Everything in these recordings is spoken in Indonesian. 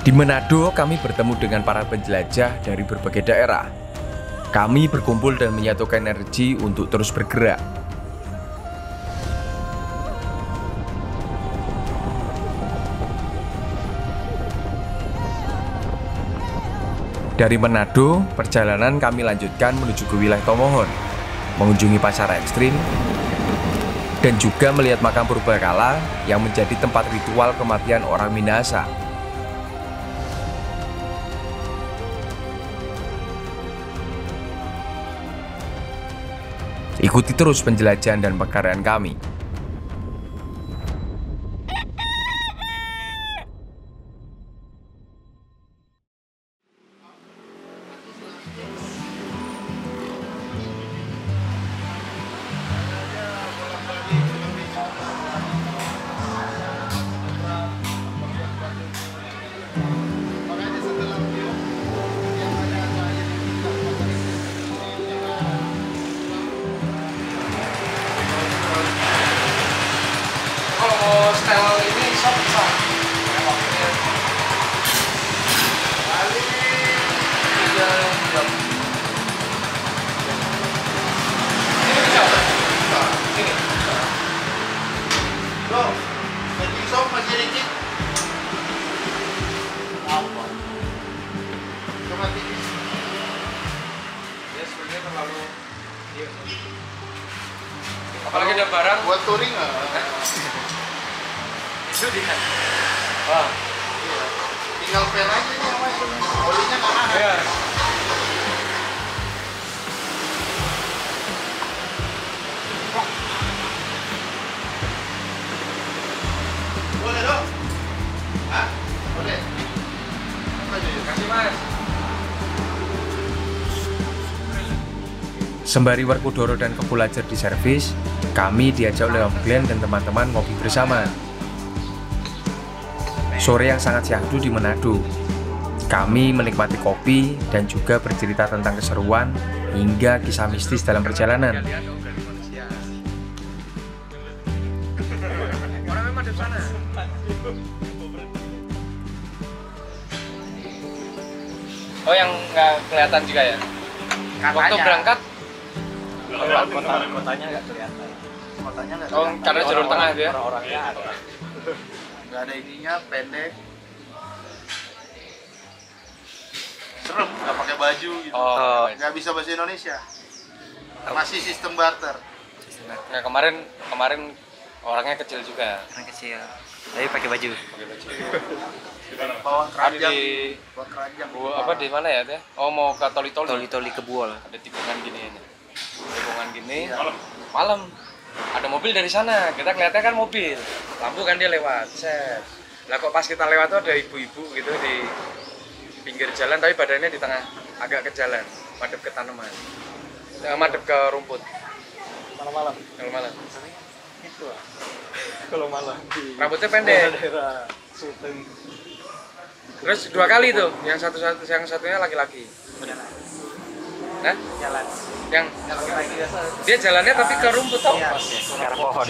Di Manado, kami bertemu dengan para penjelajah dari berbagai daerah. Kami berkumpul dan menyatukan energi untuk terus bergerak. Dari Manado, perjalanan kami lanjutkan menuju ke wilayah Tomohon, mengunjungi pasar ekstrim, dan juga melihat makam purbakala yang menjadi tempat ritual kematian orang Minahasa. Ikuti terus penjelajahan dan pekaryan kami. Style ini shop bisa kali 3 jam. Ini bisa ini bro, jadi shop masih dikit apa cuma ini ya sebenarnya terlalu apalagi ada barang buat touring itu dia. Wah. Iya. Tinggal pen aja nih Mas. Olinya enggak ada. Iya. Boleh dong? Hah? Boleh. Apa aja? Kasih Mas. Sembari Werkudara dan Kebulajar di servis, kami diajak oleh Om Glenn dan teman-teman ngopi bersama. Sore yang sangat syahdu di Manado. Kami menikmati kopi dan juga bercerita tentang keseruan hingga kisah mistis dalam perjalanan. Oh, yang nggak kelihatan juga ya? Waktu berangkat? Kotanya nggak kelihatan. Kotanya nggak. Oh, karena jalur tengah itu ya? Orang-orangnya ada. Nggak ada ininya, pendek. Serem, nggak pakai baju gitu. Nggak bisa bahasa Indonesia. Masih sistem barter. Nah, kemarin orangnya kecil juga. Orang kecil. Tapi pakai baju. Bawa keranjang. Bawa keranjang. Apa di mana ya, Teh? Oh, mau ke Toli-Toli. Toli-toli ke Buol. Ada tikungan gini ini. Tikungan gini. Malam. Ada mobil dari sana, kita kelihatan kan mobil, lampu kan dia lewat, set. Lah kok pas kita lewat tuh ada ibu-ibu gitu di pinggir jalan, tapi badannya di tengah, agak ke jalan, madep ke tanaman, madep ke rumput. Malam-malam. Kalau malam. Itu kalau malam di Rambutnya pendek. daerah Sultan. Terus 2 kali tuh, yang satunya laki-laki. Nah? Jalan. Yang Laki-laki biasa. dia jalannya tapi ke rumput tuh. Iya, ke arah pohon.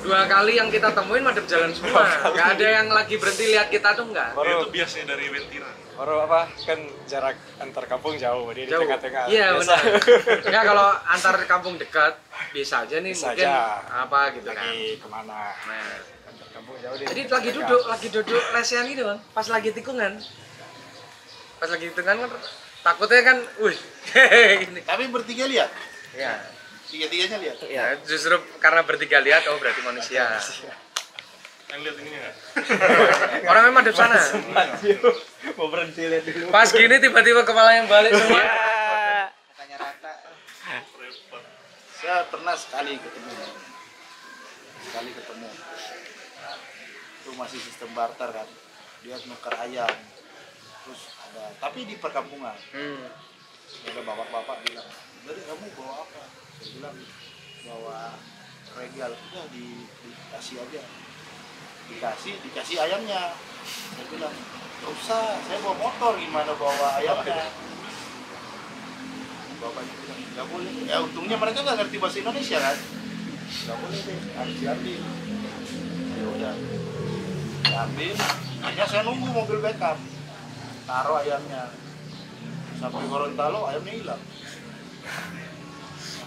2 kali yang kita temuin madep jalan semua. Nggak ada yang lagi berhenti lihat kita tuh enggak. Itu biasanya dari Wentira. Baru apa kan jarak antar kampung jauh, dia Jauh. di tengah-tengah. Iya Biasa. benar. Enggak, kalau antar kampung dekat bisa aja nih Bisa mungkin aja. apa gitu kan. Lagi kemana? Nah, Antar kampung jauh dia. jadi di lagi tengah. duduk lesehan gitu bang. Pas lagi tikungan. Pas lagi tikungan kan takutnya kan, wih, ini. Tapi bertiga lihat? Ya, Tiga-tiganya lihat? ya, justru karena bertiga lihat, oh berarti manusia. Yang lihat ini nggak? Orang memang madep sana. Mau berhenti lihat dulu. Pas gini tiba-tiba kepala yang balik semua. Katanya rata. Saya pernah sekali ketemu. Itu masih sistem barter kan. Dia nuker ayam. Terus ada, tapi di perkampungan. Ada bapak-bapak bilang, "Dari kamu bawa apa?" Saya bilang, "Bawa regal." Udah dikasih aja. Dikasih ayamnya. Saya bilang, "Gak usah, saya bawa motor, gimana bawa ayamnya?" Bapaknya bilang, "Gak boleh." Ya untungnya mereka nggak ngerti bahasa Indonesia kan. Gak boleh deh, harus diambil. Ya udah. ambil, hanya saya nunggu mobil backup, taruh ayamnya, sampai Gorontalo ayamnya hilang.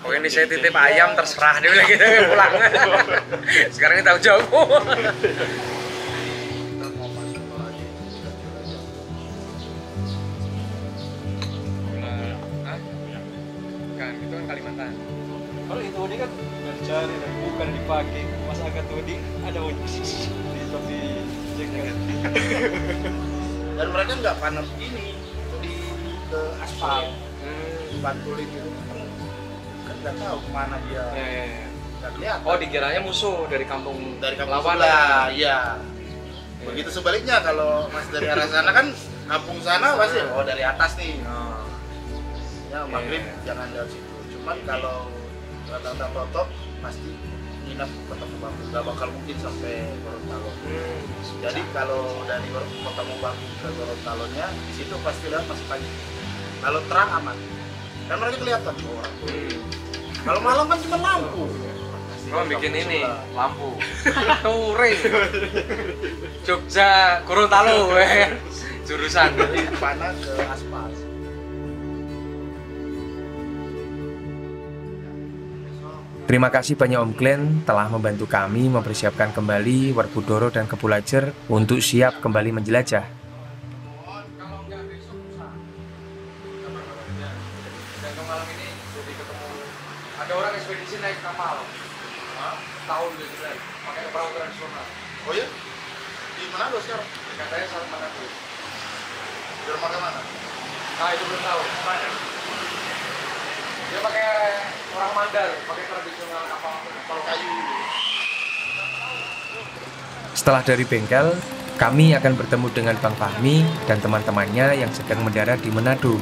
Oh ini saya titip ayam terserah dia bilang gitu pulang. Sekarang ini tahu jawab. Kan itu kan Kalimantan. Kalau itu ini kan udah dicari dan bukan dipakai. Mas agak tuh di ada di topi jaket. Dan mereka nggak panen ini di ke aspal, dipantulin gitu. Kan nggak tahu kemana dia. Nggak kelihatan. Oh dikiranya musuh dari kampung Kampung lawan sebelah, iya. Begitu sebaliknya kalau Mas dari arah sana kan kampung sana pasti oh dari atas nih. Ya maghrib jangan dari situ. Cuman kalau rata-rata foto pasti nginep Kota Mobagu, nggak bakal mungkin sampai Gorontalo. Jadi kalau dari Kota Mobagu ke Gorontalonya di situ pasti lihat pas pagi. Kalau terang aman, kan mereka kelihatan orang. Kalau malam kan cuma lampu. Oh bikin ini lampu. Touring. Jogja Gorontalo jurusan. Jadi panah ke aspal. Terima kasih banyak Om Glenn telah membantu kami mempersiapkan kembali Werkudara dan Kebulajer untuk siap kembali menjelajah. Dan malam ini jadi ketemu ada orang ekspedisi naik kapal. Tahun gitu pakai perahu tradisional. Oh ya? Di Manado sekarang? Katanya saat Manado. Di rumah mana? Nah itu belum tahu. Dia pakai orang Mandar, pakai tradisional kapal kayu. Setelah dari bengkel, kami akan bertemu dengan Bang Fahmi dan teman-temannya yang sedang mendarat di Manado.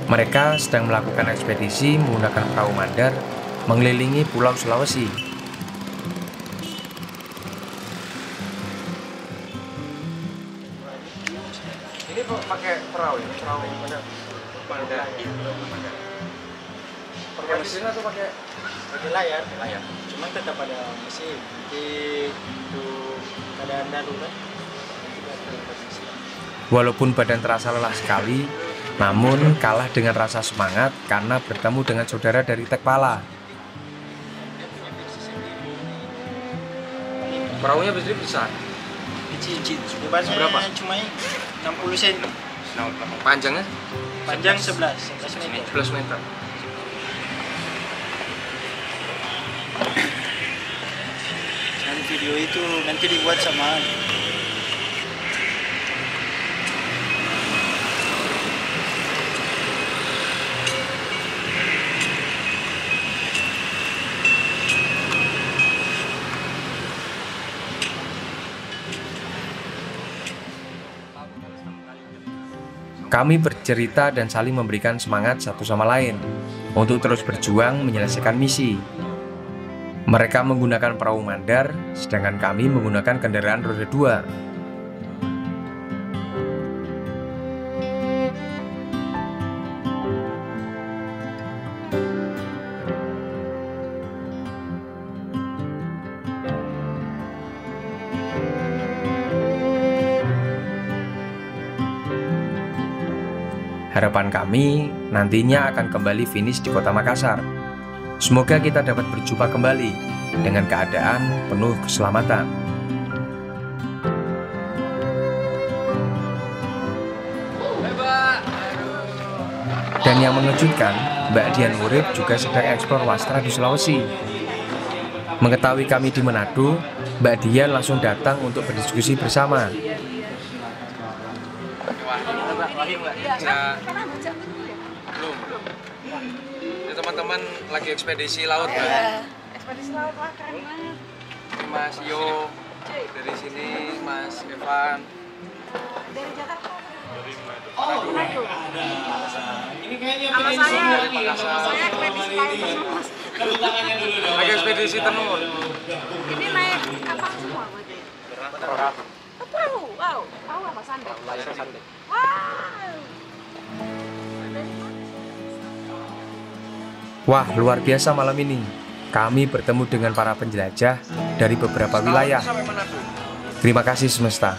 Mereka sedang melakukan ekspedisi menggunakan perahu Mandar mengelilingi Pulau Sulawesi. Ini pakai perahu ya? Perahu Mandar. Pakai mesin atau pakai layar. Cuman tetap ada mesin di keadaan darurat. Walaupun badan terasa lelah sekali, namun kalah dengan rasa semangat karena bertemu dengan saudara dari Tekpala. perahunya besar? Kecil. Lebarnya Berapa? cuma 60 cm. Panjangnya? Panjang 11 meter. 11 meter. Dan video itu nanti dibuat sama Kami bercerita dan saling memberikan semangat satu sama lain untuk terus berjuang menyelesaikan misi. Mereka menggunakan perahu Mandar, sedangkan kami menggunakan kendaraan roda 2. Harapan kami nantinya akan kembali finish di kota Makassar. Semoga kita dapat berjumpa kembali dengan keadaan penuh keselamatan. Dan yang mengejutkan, Mbak Dian Urip juga sedang eksplor wastra di Sulawesi. Mengetahui kami di Manado, Mbak Dian langsung datang untuk berdiskusi bersama. Ya, belum. Ini teman-teman lagi ekspedisi laut kan? Ekspedisi laut, wah keren banget. Ini Mas Yo dari sini, Mas Evan. Dari Jakarta. Oh, Manado. ini kayaknya Kalau saya ekspedisi laut Mas. lagi ekspedisi tenun. Ini naik kapal semua berarti. Perahu. Oh, perahu. Wow. Perahu apa sandal? Wow. Wah, luar biasa malam ini. Kami bertemu dengan para penjelajah dari beberapa wilayah. Sampai Manado. Terima kasih semesta.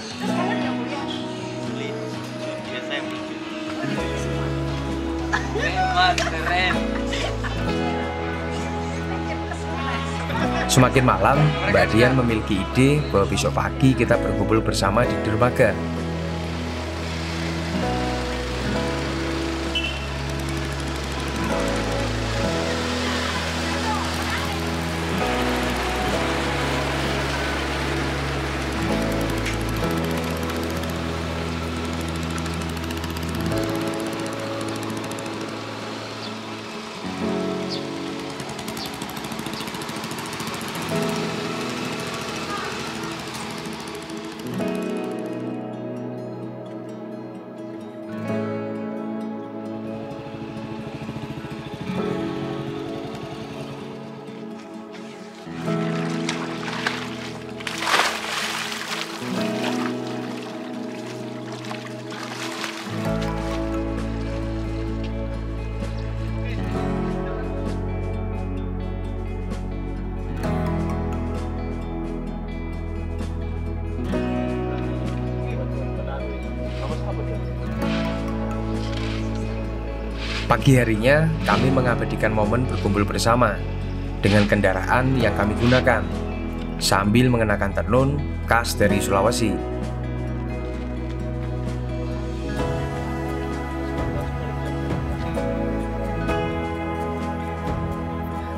Semakin malam, Mbak Dian memiliki ide bahwa besok pagi kita berkumpul bersama di dermaga. Pagi harinya, kami mengabadikan momen berkumpul bersama dengan kendaraan yang kami gunakan, sambil mengenakan tenun khas dari Sulawesi.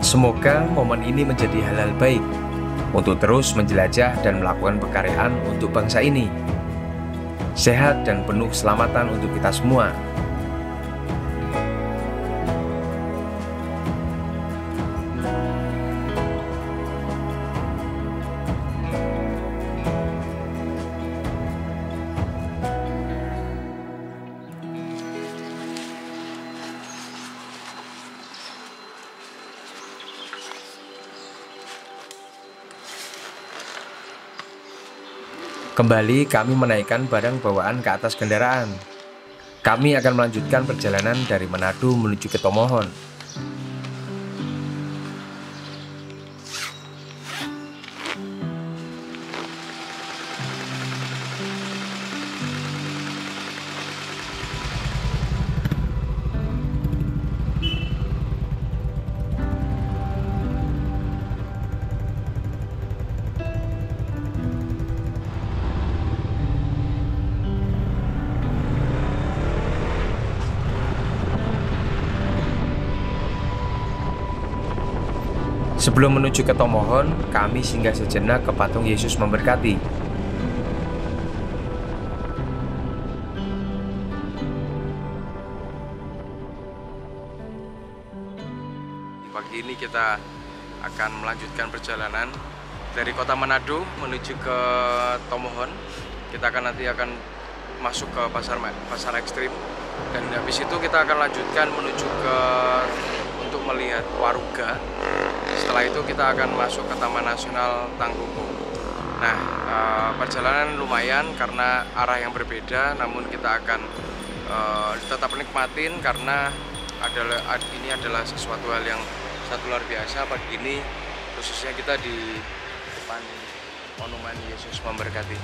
Semoga momen ini menjadi hal-hal baik untuk terus menjelajah dan melakukan pekaryaan untuk bangsa ini. Sehat dan penuh keselamatan untuk kita semua. Kembali kami menaikkan barang bawaan ke atas kendaraan. Kami akan melanjutkan perjalanan dari Manado menuju ke Tomohon. Sebelum menuju ke Tomohon, kami singgah sejenak ke patung Yesus Memberkati. Pagi ini kita akan melanjutkan perjalanan dari kota Manado menuju ke Tomohon. Kita nanti akan masuk ke pasar ekstrim, dan habis itu kita akan lanjutkan menuju ke untuk melihat Waruga. Setelah itu kita akan masuk ke Taman Nasional Tangkuko. Nah, perjalanan lumayan karena arah yang berbeda, namun kita akan tetap nikmatin karena ini adalah sesuatu hal yang sangat luar biasa pagi ini, khususnya kita di depan monumen Yesus Memberkati.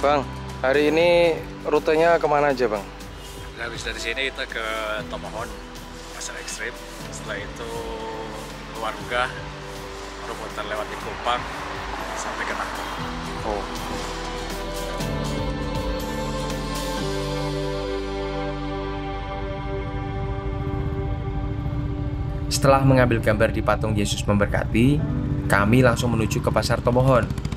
Bang, hari ini rutenya kemana aja Bang? Habis dari sini kita ke Tomohon, pasar ekstrim. Setelah itu ke Waruga, baru muter lewat di Kupang sampai ke Nago. Oh. Setelah mengambil gambar di patung Yesus Memberkati, kami langsung menuju ke pasar Tomohon.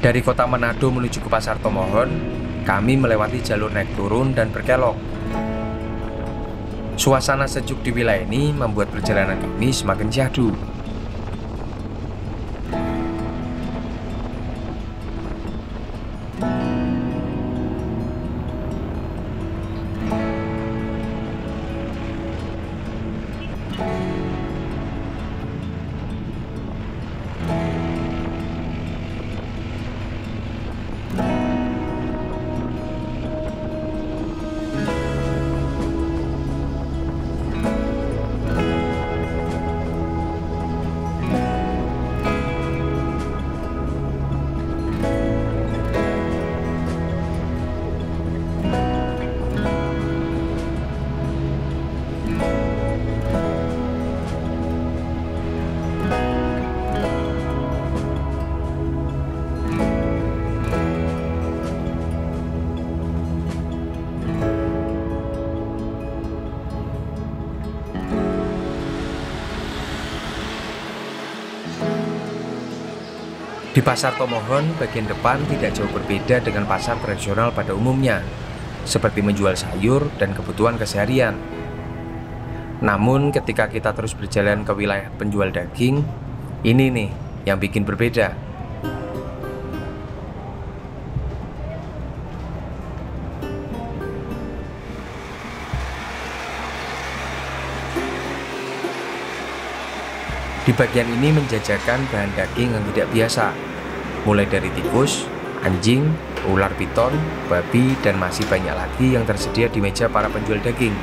Dari kota Manado menuju ke Pasar Tomohon, kami melewati jalur naik turun dan berkelok. Suasana sejuk di wilayah ini membuat perjalanan kami semakin syahdu. Di Pasar Tomohon, bagian depan tidak jauh berbeda dengan pasar tradisional pada umumnya, seperti menjual sayur dan kebutuhan keseharian. Namun ketika kita terus berjalan ke wilayah penjual daging, ini nih yang bikin berbeda. Di bagian ini menjajakan bahan daging yang tidak biasa, mulai dari tikus, anjing, ular piton, babi, dan masih banyak lagi yang tersedia di meja para penjual daging.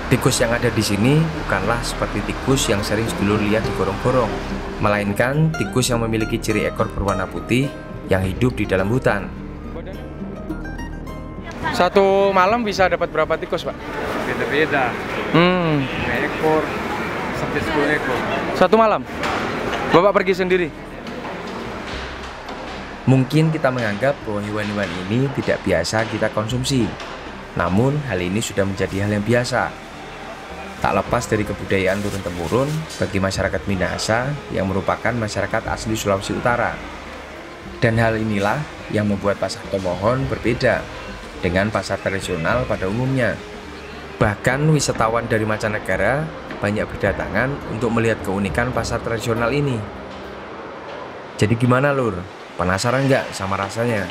Tikus yang ada di sini bukanlah seperti tikus yang sering sedulur lihat di gorong-gorong, melainkan tikus yang memiliki ciri ekor berwarna putih yang hidup di dalam hutan. Satu malam bisa dapat berapa tikus, Pak? Beda-beda. 5 ekor sampai 10 ekor. Satu malam? Bapak pergi sendiri? Mungkin kita menganggap bahwa hewan-hewan ini tidak biasa kita konsumsi. Namun hal ini sudah menjadi hal yang biasa. Tak lepas dari kebudayaan turun-temurun bagi masyarakat Minahasa yang merupakan masyarakat asli Sulawesi Utara. Dan hal inilah yang membuat Pasar Tomohon berbeda dengan pasar tradisional pada umumnya. Bahkan wisatawan dari mancanegara banyak berdatangan untuk melihat keunikan pasar tradisional ini. Jadi gimana lur? Penasaran nggak sama rasanya?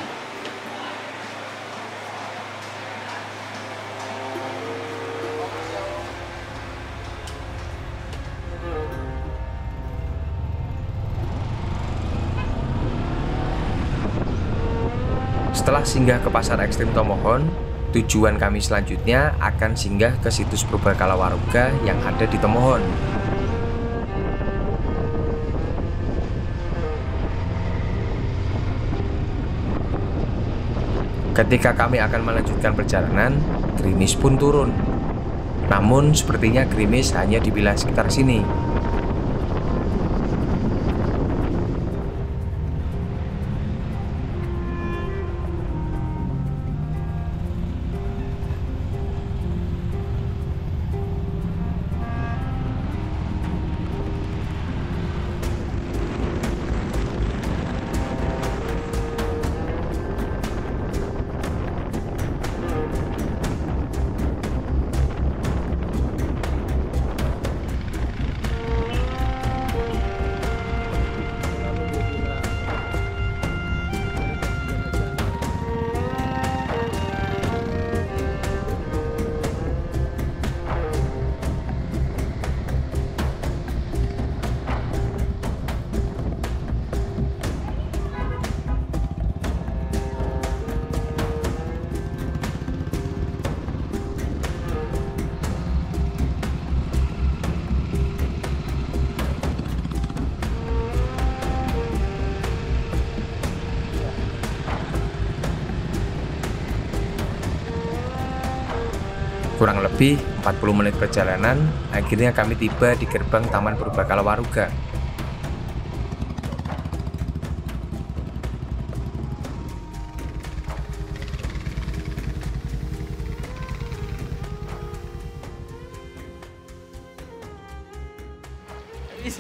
Setelah singgah ke pasar ekstrim Tomohon, tujuan kami selanjutnya akan singgah ke situs Purbakala Waruga yang ada di Tomohon. Ketika kami akan melanjutkan perjalanan, gerimis pun turun. Namun sepertinya gerimis hanya di wilayah sekitar sini. Kurang lebih 40 menit perjalanan, akhirnya kami tiba di gerbang Taman Purbakala Waruga.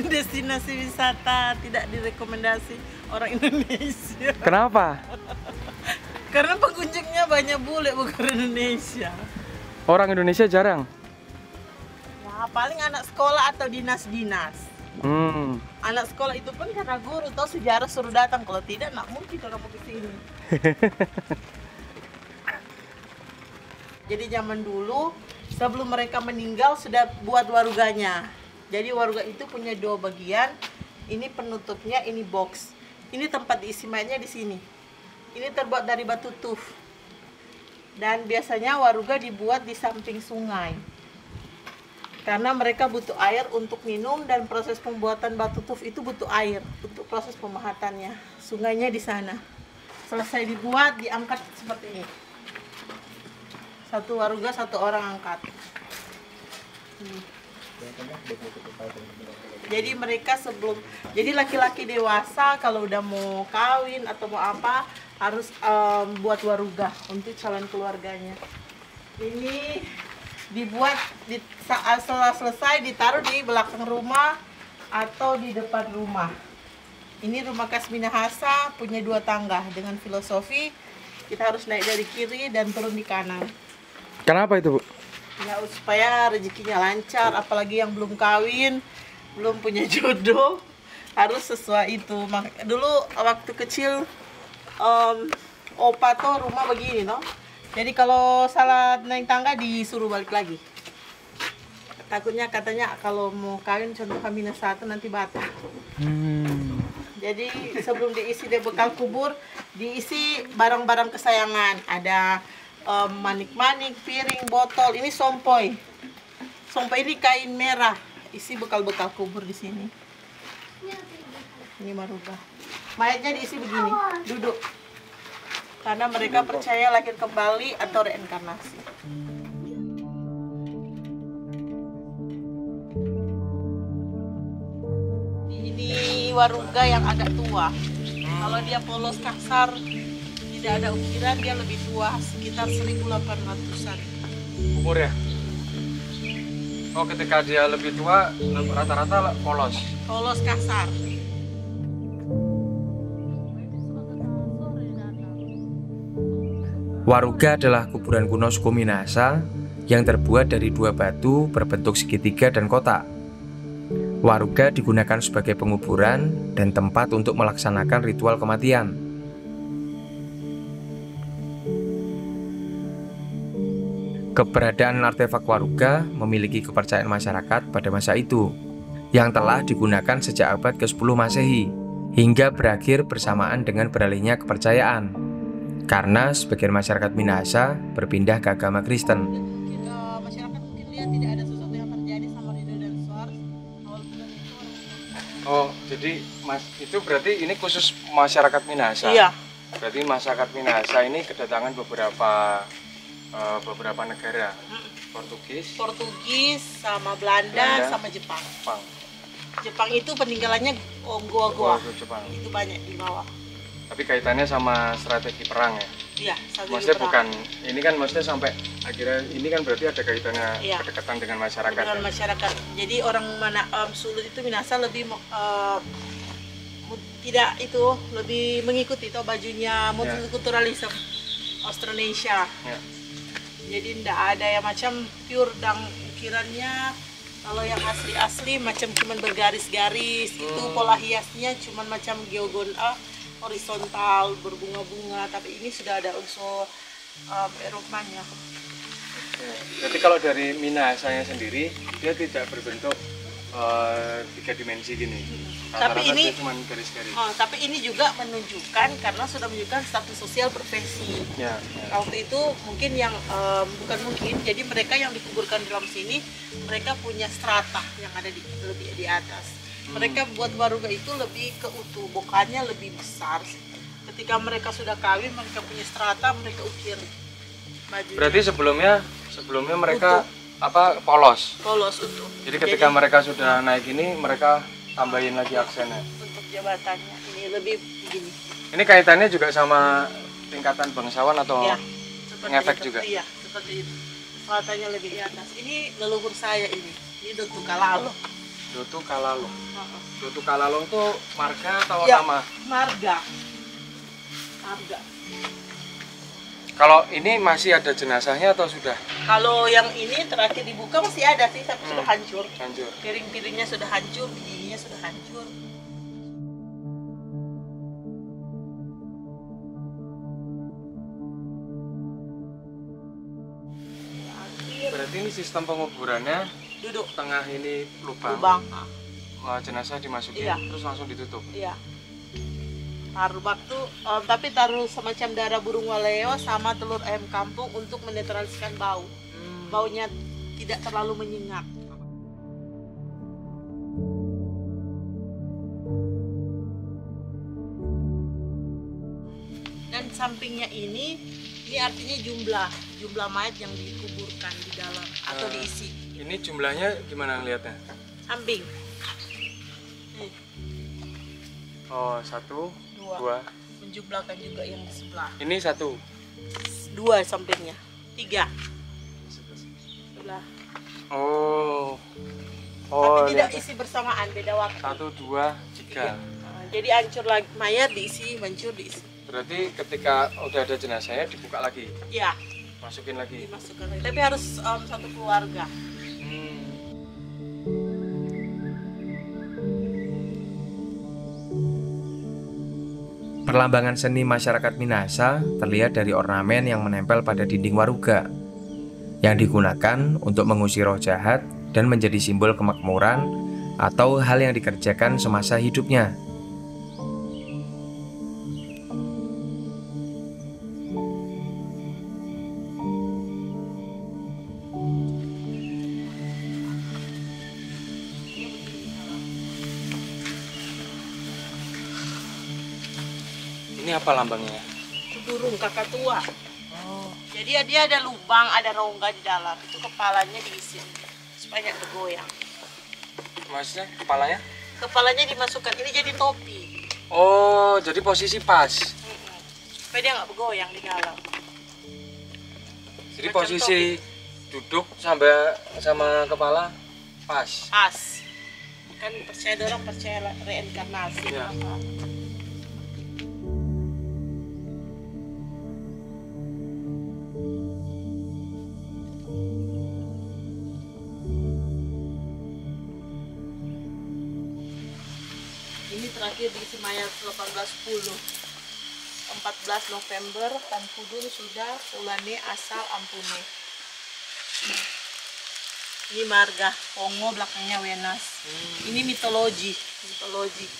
destinasi wisata tidak direkomendasi orang Indonesia. Kenapa? Karena pengunjungnya banyak bule bukan Indonesia. Orang Indonesia jarang. Ya, paling anak sekolah atau dinas-dinas. Anak sekolah itu pun karena guru atau sejarah suruh datang. Kalau tidak, nak mungkin kalau mau ke sini. Jadi zaman dulu sebelum mereka meninggal sudah buat waruganya. Jadi waruga itu punya 2 bagian. Ini penutupnya, ini box. Ini tempat diisi mayatnya di sini. Ini terbuat dari batu tuf. Dan biasanya waruga dibuat di samping sungai. Karena mereka butuh air untuk minum dan proses pembuatan batu tuf itu butuh air untuk proses pemahatannya. Sungainya di sana. Selesai dibuat, diangkat seperti ini. Satu waruga, 1 orang angkat. Jadi mereka jadi laki-laki dewasa kalau udah mau kawin atau mau apa harus buat waruga untuk calon keluarganya. Ini dibuat setelah selesai ditaruh di belakang rumah atau di depan rumah. Ini rumah khas Minahasa, punya 2 tangga dengan filosofi kita harus naik dari kiri dan turun di kanan. Kenapa itu, Bu? Ya, supaya rezekinya lancar, apalagi yang belum kawin, belum punya jodoh, harus sesuai itu. Dulu waktu kecil opa tuh rumah begini, no? Jadi kalau salah naik tangga disuruh balik lagi. Takutnya katanya kalau mau kawin contoh Minus 1 nanti batal. Jadi sebelum diisi di bekal kubur, diisi barang-barang kesayangan. Ada manik-manik, piring, botol. Ini sompoy. Sompoy ini kain merah. Isi bekal-bekal kubur di sini. Ini marubah. Mayatnya diisi begini, duduk. Karena mereka percaya lahir kembali atau reinkarnasi. Ini waruga yang agak tua. Kalau dia polos kasar, tidak ada ukiran, dia lebih tua, sekitar 1800-an. Umur ya? Oh, ketika dia lebih tua, rata-rata polos. Polos kasar. Waruga adalah kuburan kuno suku Minahasa yang terbuat dari 2 batu berbentuk segitiga dan kotak. Waruga digunakan sebagai penguburan dan tempat untuk melaksanakan ritual kematian. Keberadaan artefak waruga memiliki kepercayaan masyarakat pada masa itu, yang telah digunakan sejak abad ke-10 Masehi, hingga berakhir bersamaan dengan beralihnya kepercayaan, karena sebagian masyarakat Minahasa berpindah ke agama Kristen. Masyarakat mungkin lihat tidak ada sesuatu yang terjadi sama Rido dan Sors. Oh, jadi Mas, itu berarti ini khusus masyarakat Minahasa? Iya. Berarti masyarakat Minahasa ini kedatangan beberapa negara. Portugis, sama Belanda, sama Jepang. Jepang itu peninggalannya goa-goa. Jepang. Itu banyak di bawah. Tapi kaitannya sama strategi perang ya? Iya, maksudnya bukan, ini kan maksudnya sampai akhirnya, ini kan berarti ada kaitannya kedekatan dengan masyarakat. Dengan masyarakat. Jadi orang mana Sulut itu Minahasa lebih tidak itu, lebih mengikuti itu bajunya multikulturalisme Austronesia. Ya. Jadi tidak ada yang macam pure dan ukirannya. Kalau yang asli-asli macam cuman bergaris-garis, itu pola hiasnya cuman macam geogonal, horizontal, berbunga-bunga, tapi ini sudah ada unsur Eropanya. Jadi kalau dari Minahasanya sendiri, dia tidak berbentuk 3 dimensi gini. Tapi ini cuma garis-garis. Tapi ini juga menunjukkan, karena sudah menunjukkan status sosial profesi. Ya. Waktu itu mungkin yang bukan mungkin, jadi mereka yang dikuburkan dalam sini, mereka punya strata yang ada lebih di atas. Mereka buat waruga itu lebih ke utuh, bokanya lebih besar. Ketika mereka sudah kawin, mereka punya strata, mereka ukir bajunya. Berarti sebelumnya mereka polos utuh. Jadi ketika mereka sudah naik ini, mereka tambahin lagi aksennya. Untuk jabatannya ini lebih begini. Ini kaitannya juga sama tingkatan bangsawan atau ngefek itu, juga? Iya, seperti itu. Stratanya lebih di atas. Ini leluhur saya ini. Ini Dr. Kalalo. Dotu Kalalong. Dotu Kalalong tuh marga atau Ya. nama? Marga. Marga. Kalau ini masih ada jenazahnya atau sudah Kalau yang ini terakhir dibuka masih ada sih, tapi sudah hancur. hancur? Piring-piringnya sudah hancur, bijinya sudah hancur. Berarti ini sistem penguburannya Duduk tengah ini lubang. lubang. Jenazah dimasukin Iya. terus langsung ditutup. Iya. Taruh waktu, tapi taruh semacam darah burung waleo sama telur ayam kampung untuk menetraliskan bau. Baunya tidak terlalu menyengat. Dan sampingnya ini artinya jumlah mayat yang dikuburkan di dalam atau diisi. Ini jumlahnya gimana ngeliatnya? Samping. Oh, 1, Dua. 2. Menjumlahkan juga yang di sebelah. Ini 1. 2 sampingnya. 3. Sebelah. Oh. Tapi tidak lihat. isi bersamaan, beda waktu. 1, 2, 3. Jadi hancur lagi, mayat diisi, hancur diisi. Berarti ketika udah ada jenazahnya dibuka lagi, Ya, masukin lagi. dimasukkan lagi. Tapi harus satu keluarga. Perlambangan seni masyarakat Minahasa terlihat dari ornamen yang menempel pada dinding waruga, yang digunakan untuk mengusir roh jahat dan menjadi simbol kemakmuran atau hal yang dikerjakan semasa hidupnya. Ini apa lambangnya? Burung kakak tua. Jadi dia ada lubang, ada rongga di dalam. Itu kepalanya diisi supaya nggak bergoyang. Maksudnya kepalanya? Kepalanya dimasukkan, ini jadi topi. Oh, jadi posisi pas. Supaya dia nggak bergoyang di dalam. Jadi Macam posisi duduk sampai sama kepala pas. Pas. Kan orang percaya reinkarnasi. Iya. Apa. Ini terakhir diisi mayat 1810. 14 November Tan Kudun sudah ulane asal ampune. Ini marga Pongo, belakangnya Wenas. Ini mitologi.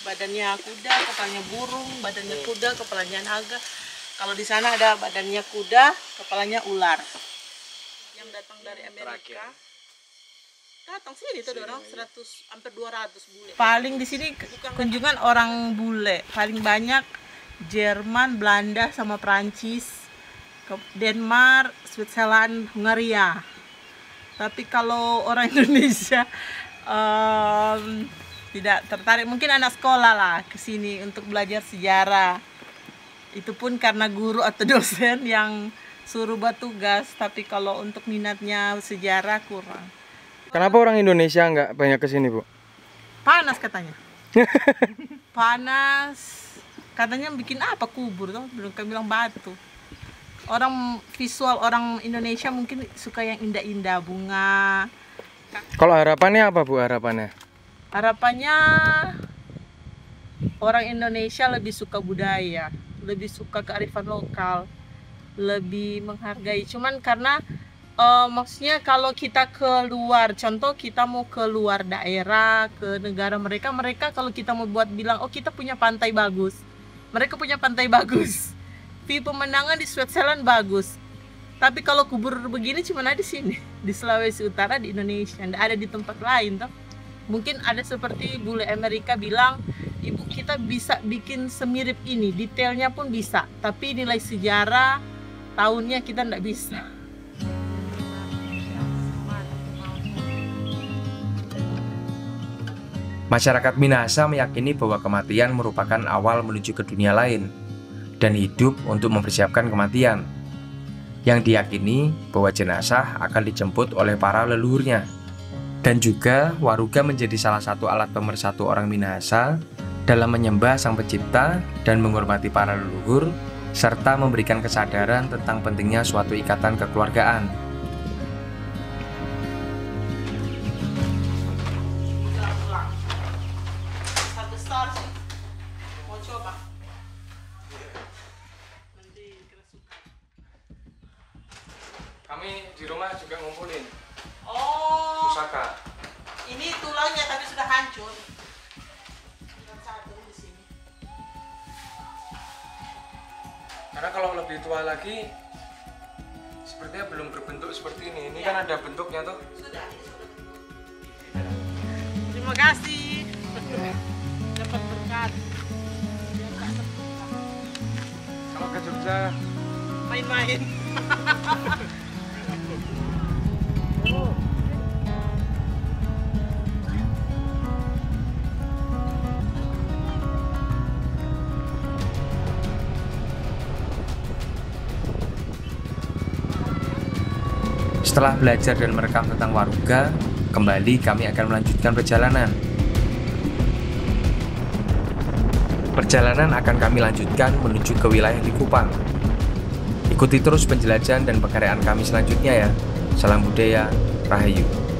Badannya kuda, kepalanya burung, badannya kuda, kepalanya naga. Kalau di sana ada badannya kuda, kepalanya ular. Yang datang dari Amerika. Datang sini tuh orang 100 hampir 200 bule. Paling di sini kunjungan orang bule, paling banyak Jerman, Belanda sama Prancis, Denmark, Switzerland, Hungaria. Tapi kalau orang Indonesia tidak tertarik, mungkin anak sekolah lah ke sini untuk belajar sejarah. Itu pun karena guru atau dosen yang suruh buat tugas, tapi kalau untuk minatnya sejarah kurang. Kenapa orang Indonesia nggak banyak kesini, Bu? Panas katanya. Panas. Katanya bikin apa kubur tuh? Belum bilang batu. Orang visual orang Indonesia mungkin suka yang indah-indah, bunga. Kalau harapannya apa, Bu, harapannya? Harapannya orang Indonesia lebih suka budaya, lebih suka kearifan lokal, lebih menghargai. Cuman karena maksudnya kalau kita keluar, contoh kita mau keluar daerah, ke negara mereka kalau kita mau buat bilang, oh kita punya pantai bagus, mereka punya pantai bagus, view pemandangan di Switzerland bagus, tapi kalau kubur begini cuma ada di sini, di Sulawesi Utara, di Indonesia, tidak ada di tempat lain toh. Mungkin ada seperti bule Amerika bilang, ibu kita bisa bikin semirip ini, detailnya pun bisa, tapi nilai sejarah tahunnya kita tidak bisa. Masyarakat Minahasa meyakini bahwa kematian merupakan awal menuju ke dunia lain dan hidup untuk mempersiapkan kematian, yang diyakini bahwa jenazah akan dijemput oleh para leluhurnya. Dan juga Waruga menjadi salah satu alat pemersatu orang Minahasa dalam menyembah Sang Pencipta dan menghormati para leluhur, serta memberikan kesadaran tentang pentingnya suatu ikatan kekeluargaan. Besar sih. Mau coba? Nanti kerasukan. Kami di rumah juga ngumpulin Oh, pusaka. ini tulangnya tapi sudah hancur. Tinggal satu di sini. Karena kalau lebih tua lagi sepertinya belum berbentuk seperti ini. Ini kan ada bentuknya tuh. Sudah, ini sudah. Terima kasih. Dapat berkat. Biar tak terluka. Kalau ke Jogja Main-main. Setelah belajar dan merekam tentang Waruga, kembali kami akan melanjutkan perjalanan. Perjalanan akan kami lanjutkan menuju ke wilayah Likupang. Ikuti terus penjelajahan dan pekaryaan kami selanjutnya ya. Salam budaya, Rahayu.